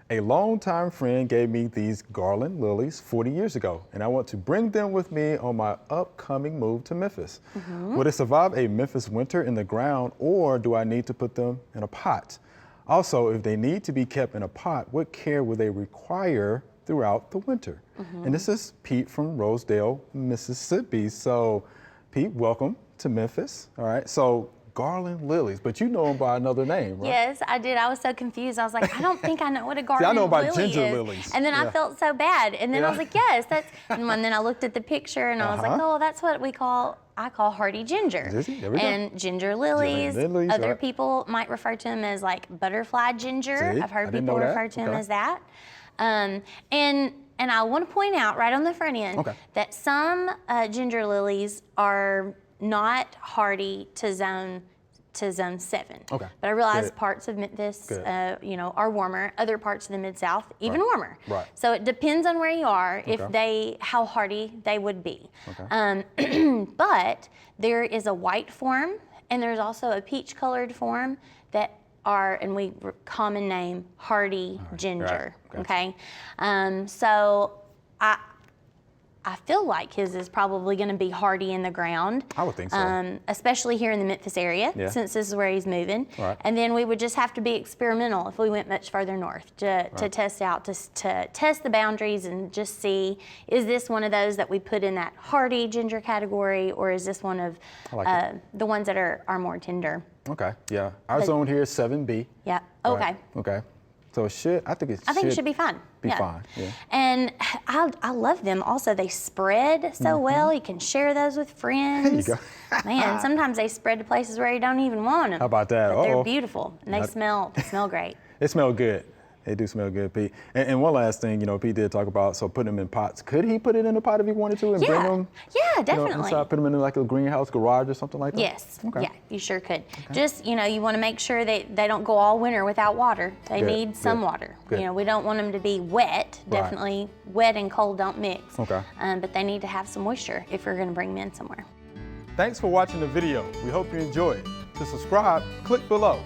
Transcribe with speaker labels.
Speaker 1: A longtime friend gave me these Garland Lilies 40 years ago, and I want to bring them with me on my upcoming move to Memphis. Will they survive a Memphis winter in the ground, or do I need to put them in a pot? Also, if they need to be kept in a pot, what care will they require throughout the winter? And this is Pete from Rosedale, Mississippi. So, Pete, welcome to Memphis. All right, so Garland Lilies, but you know them by another name, right?
Speaker 2: Yes, I did. I was so confused. I was like, I don't think I know what a garland
Speaker 1: See, I know about
Speaker 2: lily
Speaker 1: ginger
Speaker 2: is.
Speaker 1: lilies.
Speaker 2: And then I felt so bad. And then I was like, yes, that's. And then I looked at the picture and I was like, oh, that's what I call hardy ginger.
Speaker 1: There we go.
Speaker 2: And ginger lilies. Other
Speaker 1: right.
Speaker 2: people might refer to them as like butterfly ginger.
Speaker 1: See?
Speaker 2: I've heard
Speaker 1: I didn't
Speaker 2: people
Speaker 1: know that.
Speaker 2: refer to them
Speaker 1: Okay.
Speaker 2: as that. And I want to point out right on the front end that some ginger lilies are not hardy to zone 7.
Speaker 1: Okay.
Speaker 2: But I realize parts of Memphis, are warmer. Other parts of the Mid-South, even warmer.
Speaker 1: Right.
Speaker 2: So it depends on where you are, how hardy they would be. But there is a white form, and there's also a peach-colored form that are, and we common name, hardy ginger.
Speaker 1: Right.
Speaker 2: Okay. So I feel like his is probably going to be hardy in the ground.
Speaker 1: I would think so.
Speaker 2: Especially here in the Memphis area, since this is where he's moving.
Speaker 1: Right.
Speaker 2: And then we would just have to be experimental if we went much further north to test out, to test the boundaries and just see, is this one of those that we put in that hardy ginger category, or is this one of the ones that are more tender?
Speaker 1: Okay, yeah. Our zone here is 7B.
Speaker 2: Yeah, okay.
Speaker 1: Right. Okay. So I think it should
Speaker 2: be fine.
Speaker 1: Be fine, yeah.
Speaker 2: And I love them also. They spread so well. You can share those with friends.
Speaker 1: There you go.
Speaker 2: Man, sometimes they spread to places where you don't even want them.
Speaker 1: How about that?
Speaker 2: But they're beautiful, and they smell great.
Speaker 1: They smell good. They do smell good, Pete. And one last thing, Pete did talk about, so putting them in pots. Could he put it in a pot if he wanted to and bring them?
Speaker 2: Yeah, definitely.
Speaker 1: Inside, put them in like a greenhouse garage or something like that?
Speaker 2: Yes.
Speaker 1: Okay.
Speaker 2: Yeah, you sure could. Just, you want to make sure that they don't go all winter without water. They need some water.
Speaker 1: Good.
Speaker 2: We don't want them to be wet. Definitely wet and cold don't mix.
Speaker 1: Okay.
Speaker 2: But they need to have some moisture if you're going to bring them in somewhere.
Speaker 1: Thanks for watching the video. We hope you enjoyed. To subscribe, click below.